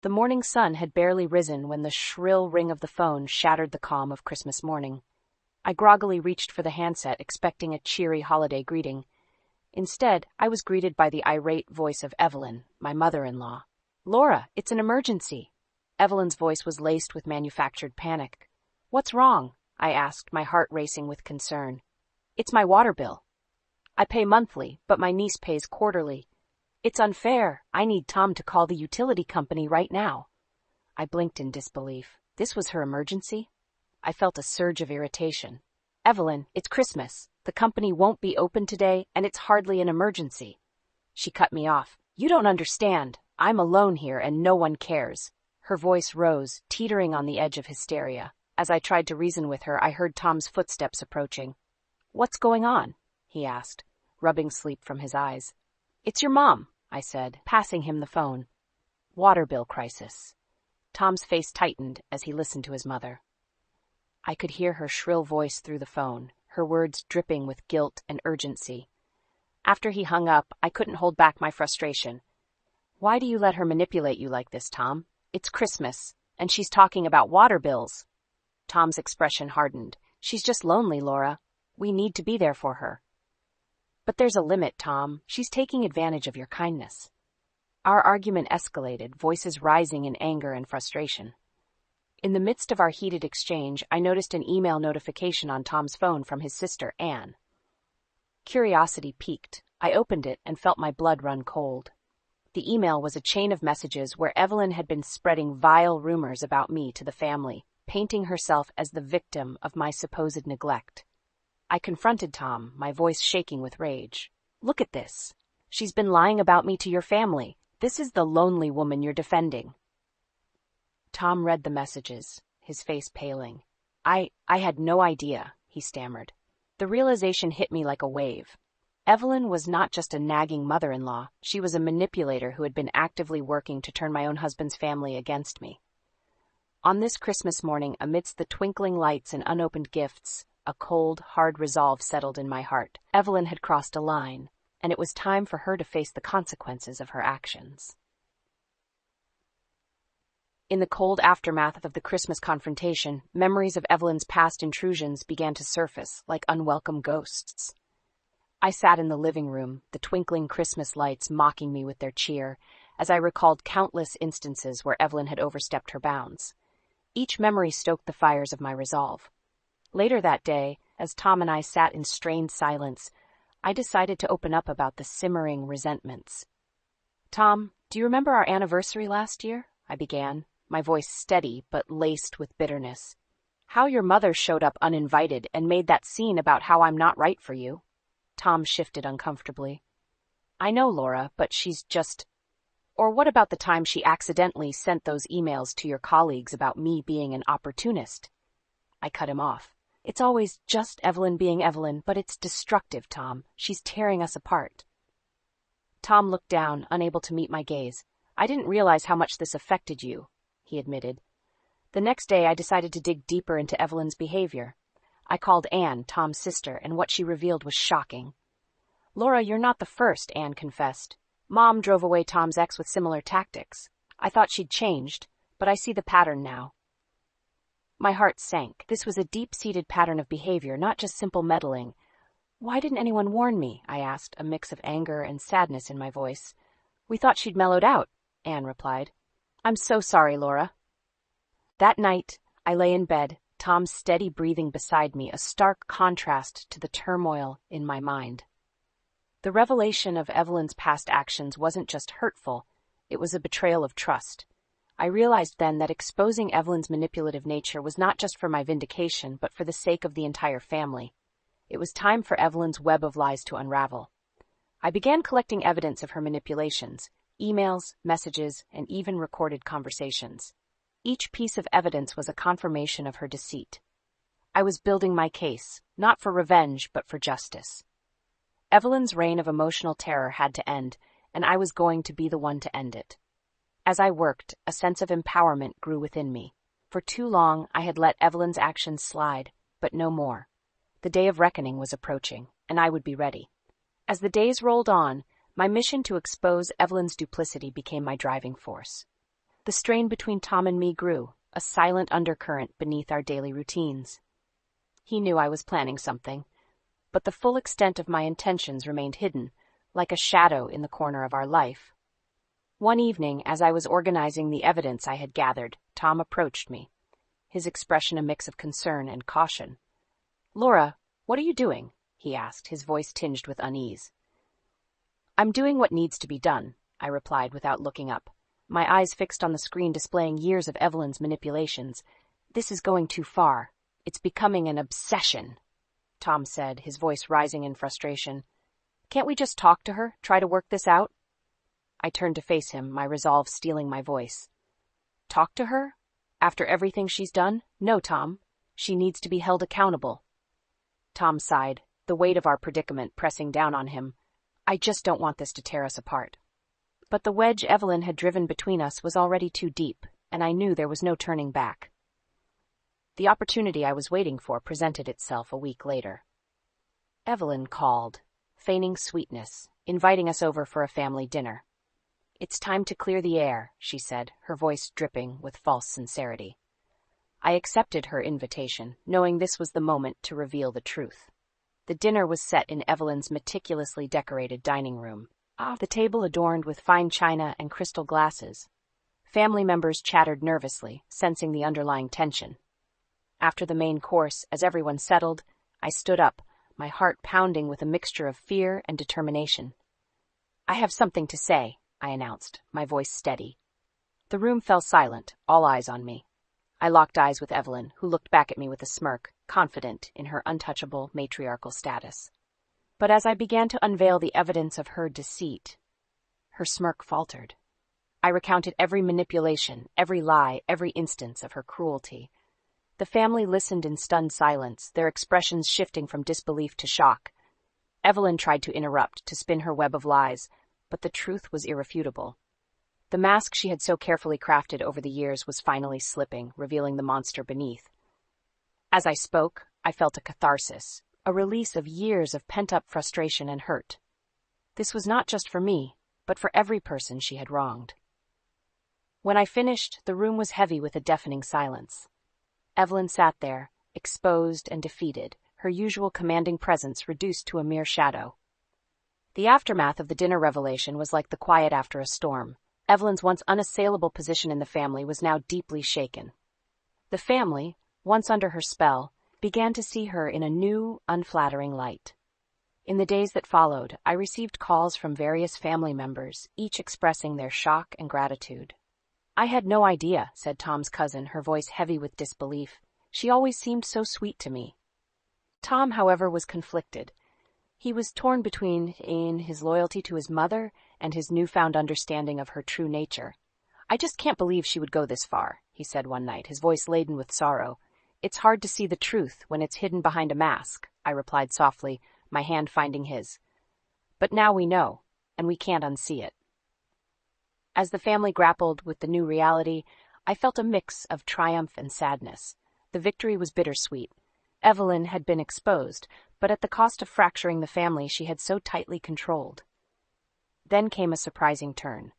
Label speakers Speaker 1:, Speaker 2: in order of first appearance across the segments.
Speaker 1: The morning sun had barely risen when the shrill ring of the phone shattered the calm of Christmas morning. I groggily reached for the handset, expecting a cheery holiday greeting. Instead, I was greeted by the irate voice of Evelyn, my mother-in-law. "Laura, it's an emergency." Evelyn's voice was laced with manufactured panic. "What's wrong?" I asked, my heart racing with concern. "It's my water bill. I pay monthly, but my niece pays quarterly. It's unfair. I need Tom to call the utility company right now." I blinked in disbelief. This was her emergency? I felt a surge of irritation. "Evelyn, it's Christmas. The company won't be open today, and it's hardly an emergency." She cut me off. "You don't understand. I'm alone here, and no one cares." Her voice rose, teetering on the edge of hysteria. As I tried to reason with her, I heard Tom's footsteps approaching. "What's going on?" he asked, rubbing sleep from his eyes. "It's your mom," I said, passing him the phone. "Water bill crisis." Tom's face tightened as he listened to his mother. I could hear her shrill voice through the phone, her words dripping with guilt and urgency. After he hung up, I couldn't hold back my frustration. "Why do you let her manipulate you like this, Tom? It's Christmas, and she's talking about water bills." Tom's expression hardened. "She's just lonely, Laura. We need to be there for her." "But there's a limit, Tom. She's taking advantage of your kindness." Our argument escalated, voices rising in anger and frustration. In the midst of our heated exchange, I noticed an email notification on Tom's phone from his sister, Anne. Curiosity piqued. I opened it and felt my blood run cold. The email was a chain of messages where Evelyn had been spreading vile rumors about me to the family, painting herself as the victim of my supposed neglect. I confronted Tom, my voice shaking with rage. "Look at this. She's been lying about me to your family. This is the lonely woman you're defending." Tom read the messages, his face paling. I had no idea," he stammered. The realization hit me like a wave. Evelyn was not just a nagging mother-in-law, she was a manipulator who had been actively working to turn my own husband's family against me. On this Christmas morning, amidst the twinkling lights and unopened gifts, a cold, hard resolve settled in my heart. Evelyn had crossed a line, and it was time for her to face the consequences of her actions. In the cold aftermath of the Christmas confrontation, memories of Evelyn's past intrusions began to surface like unwelcome ghosts. I sat in the living room, the twinkling Christmas lights mocking me with their cheer, as I recalled countless instances where Evelyn had overstepped her bounds. Each memory stoked the fires of my resolve. Later that day, as Tom and I sat in strained silence, I decided to open up about the simmering resentments. "Tom, do you remember our anniversary last year?" I began, my voice steady but laced with bitterness. "How your mother showed up uninvited and made that scene about how I'm not right for you." Tom shifted uncomfortably. "I know, Laura, but she's just... Or what about the time she accidentally sent those emails to your colleagues about me being an opportunist?" I cut him off. "It's always just Evelyn being Evelyn, but it's destructive, Tom. She's tearing us apart." Tom looked down, unable to meet my gaze. "I didn't realize how much this affected you," he admitted. The next day, I decided to dig deeper into Evelyn's behavior. I called Anne, Tom's sister, and what she revealed was shocking. "Laura, you're not the first," Anne confessed. "Mom drove away Tom's ex with similar tactics. I thought she'd changed, but I see the pattern now." My heart sank. This was a deep-seated pattern of behavior, not just simple meddling. "Why didn't anyone warn me?" I asked, a mix of anger and sadness in my voice. "We thought she'd mellowed out," Anne replied. "I'm so sorry, Laura." That night, I lay in bed, Tom's steady breathing beside me, a stark contrast to the turmoil in my mind. The revelation of Evelyn's past actions wasn't just hurtful, it was a betrayal of trust. I realized then that exposing Evelyn's manipulative nature was not just for my vindication, but for the sake of the entire family. It was time for Evelyn's web of lies to unravel. I began collecting evidence of her manipulations, emails, messages, and even recorded conversations. Each piece of evidence was a confirmation of her deceit. I was building my case, not for revenge, but for justice. Evelyn's reign of emotional terror had to end, and I was going to be the one to end it. As I worked, a sense of empowerment grew within me. For too long, I had let Evelyn's actions slide, but no more. The day of reckoning was approaching, and I would be ready. As the days rolled on, my mission to expose Evelyn's duplicity became my driving force. The strain between Tom and me grew, a silent undercurrent beneath our daily routines. He knew I was planning something, but the full extent of my intentions remained hidden, like a shadow in the corner of our life. One evening, as I was organizing the evidence I had gathered, Tom approached me, his expression a mix of concern and caution. "Laura, what are you doing?" he asked, his voice tinged with unease. "I'm doing what needs to be done," I replied without looking up, my eyes fixed on the screen displaying years of Evelyn's manipulations. "This is going too far. It's becoming an obsession," Tom said, his voice rising in frustration. "Can't we just talk to her, try to work this out?" I turned to face him, my resolve stealing my voice. "Talk to her? After everything she's done? No, Tom. She needs to be held accountable." Tom sighed, the weight of our predicament pressing down on him. "I just don't want this to tear us apart." But the wedge Evelyn had driven between us was already too deep, and I knew there was no turning back. The opportunity I was waiting for presented itself a week later. Evelyn called, feigning sweetness, inviting us over for a family dinner. "It's time to clear the air," she said, her voice dripping with false sincerity. I accepted her invitation, knowing this was the moment to reveal the truth. The dinner was set in Evelyn's meticulously decorated dining room, the table adorned with fine china and crystal glasses. Family members chattered nervously, sensing the underlying tension. After the main course, as everyone settled, I stood up, my heart pounding with a mixture of fear and determination. "I have something to say," I announced, my voice steady. The room fell silent, all eyes on me. I locked eyes with Evelyn, who looked back at me with a smirk, confident in her untouchable matriarchal status. But as I began to unveil the evidence of her deceit, her smirk faltered. I recounted every manipulation, every lie, every instance of her cruelty. The family listened in stunned silence, their expressions shifting from disbelief to shock. Evelyn tried to interrupt, to spin her web of lies, but the truth was irrefutable. The mask she had so carefully crafted over the years was finally slipping, revealing the monster beneath. As I spoke, I felt a catharsis, a release of years of pent-up frustration and hurt. This was not just for me, but for every person she had wronged. When I finished, the room was heavy with a deafening silence. Evelyn sat there, exposed and defeated, her usual commanding presence reduced to a mere shadow. The aftermath of the dinner revelation was like the quiet after a storm. Evelyn's once unassailable position in the family was now deeply shaken. The family, once under her spell, began to see her in a new, unflattering light. In the days that followed, I received calls from various family members, each expressing their shock and gratitude. "I had no idea," said Tom's cousin, her voice heavy with disbelief. "She always seemed so sweet to me." Tom, however, was conflicted. He was torn between his loyalty to his mother and his newfound understanding of her true nature. "I just can't believe she would go this far," he said one night, his voice laden with sorrow. "It's hard to see the truth when it's hidden behind a mask," I replied softly, my hand finding his. "But now we know, and we can't unsee it." As the family grappled with the new reality, I felt a mix of triumph and sadness. The victory was bittersweet. Evelyn had been exposed, but at the cost of fracturing the family she had so tightly controlled. Then came a surprising turn.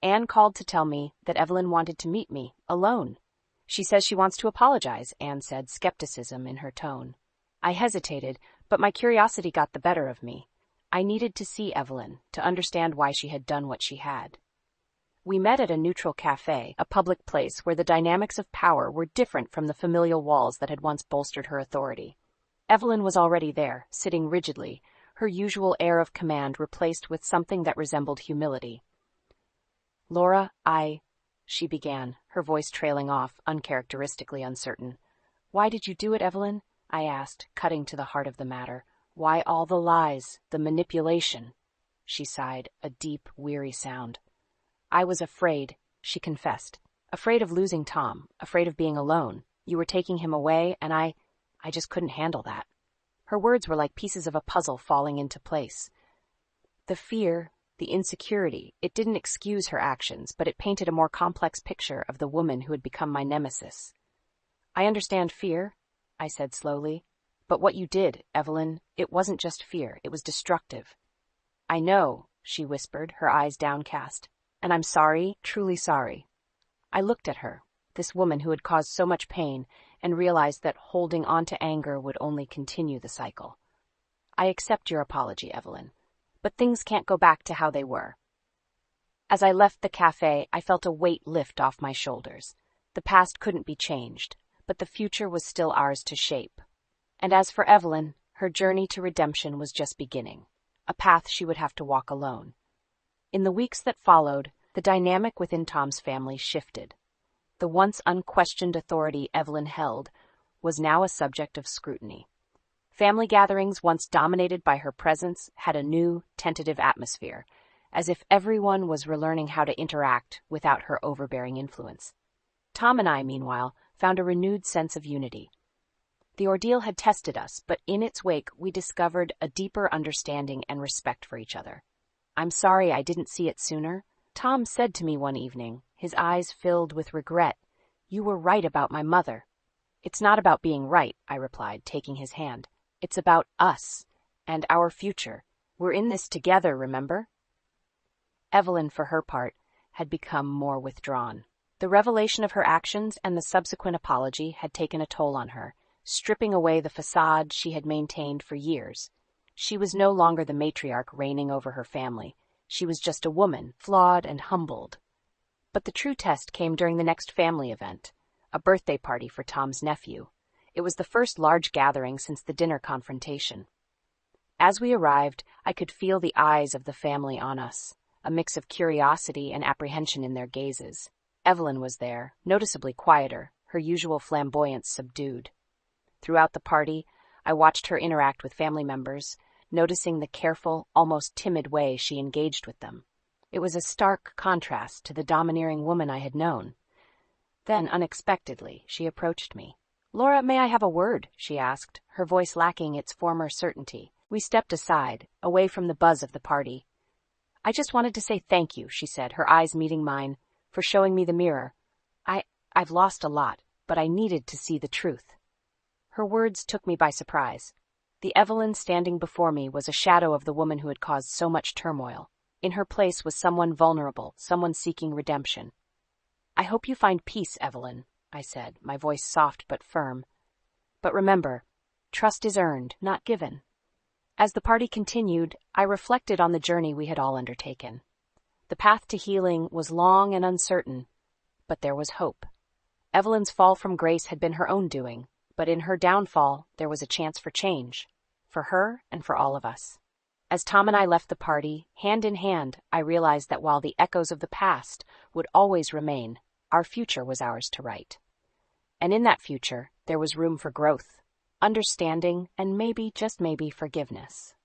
Speaker 1: Anne called to tell me that Evelyn wanted to meet me, alone. "She says she wants to apologize," Anne said, skepticism in her tone. I hesitated, but my curiosity got the better of me. I needed to see Evelyn, to understand why she had done what she had. We met at a neutral cafe, a public place where the dynamics of power were different from the familial walls that had once bolstered her authority. Evelyn was already there, sitting rigidly, her usual air of command replaced with something that resembled humility. "Laura, she began, her voice trailing off, uncharacteristically uncertain. "Why did you do it, Evelyn?" I asked, cutting to the heart of the matter. "Why all the lies, the manipulation?" She sighed, a deep, weary sound. "I was afraid," she confessed. "Afraid of losing Tom, afraid of being alone. You were taking him away, and I just couldn't handle that." Her words were like pieces of a puzzle falling into place. The fear, the insecurity, it didn't excuse her actions, but it painted a more complex picture of the woman who had become my nemesis. "I understand fear," I said slowly. "But what you did, Evelyn, it wasn't just fear, it was destructive." "I know," she whispered, her eyes downcast. "And I'm sorry, truly sorry." I looked at her, this woman who had caused so much pain, and realized that holding on to anger would only continue the cycle. I accept your apology, Evelyn, but things can't go back to how they were. As I left the cafe, I felt a weight lift off my shoulders. The past couldn't be changed, but the future was still ours to shape. And as for Evelyn, her journey to redemption was just beginning, a path she would have to walk alone. In the weeks that followed, the dynamic within Tom's family shifted. The once unquestioned authority Evelyn held was now a subject of scrutiny. Family gatherings, once dominated by her presence, had a new, tentative atmosphere, as if everyone was relearning how to interact without her overbearing influence. Tom and I, meanwhile, found a renewed sense of unity. The ordeal had tested us, but in its wake we discovered a deeper understanding and respect for each other. "I'm sorry I didn't see it sooner," Tom said to me one evening, his eyes filled with regret. "You were right about my mother." "It's not about being right," I replied, taking his hand. "It's about us and our future. We're in this together, remember?" Evelyn, for her part, had become more withdrawn. The revelation of her actions and the subsequent apology had taken a toll on her, stripping away the facade she had maintained for years. She was no longer the matriarch reigning over her family. She was just a woman, flawed and humbled. But the true test came during the next family event, a birthday party for Tom's nephew. It was the first large gathering since the dinner confrontation. As we arrived, I could feel the eyes of the family on us, a mix of curiosity and apprehension in their gazes. Evelyn was there, noticeably quieter, her usual flamboyance subdued. Throughout the party, I watched her interact with family members, noticing the careful, almost timid way she engaged with them. It was a stark contrast to the domineering woman I had known. Then, unexpectedly, she approached me. "Laura, may I have a word?" she asked, her voice lacking its former certainty. We stepped aside, away from the buzz of the party. "I just wanted to say thank you," she said, her eyes meeting mine, "for showing me the mirror. I've lost a lot, but I needed to see the truth." Her words took me by surprise. The Evelyn standing before me was a shadow of the woman who had caused so much turmoil. In her place was someone vulnerable, someone seeking redemption. "I hope you find peace, Evelyn," I said, my voice soft but firm. "But remember, trust is earned, not given." As the party continued, I reflected on the journey we had all undertaken. The path to healing was long and uncertain, but there was hope. Evelyn's fall from grace had been her own doing, but in her downfall, there was a chance for change, for her and for all of us. As Tom and I left the party, hand in hand, I realized that while the echoes of the past would always remain, our future was ours to write. And in that future, there was room for growth, understanding, and maybe, just maybe, forgiveness.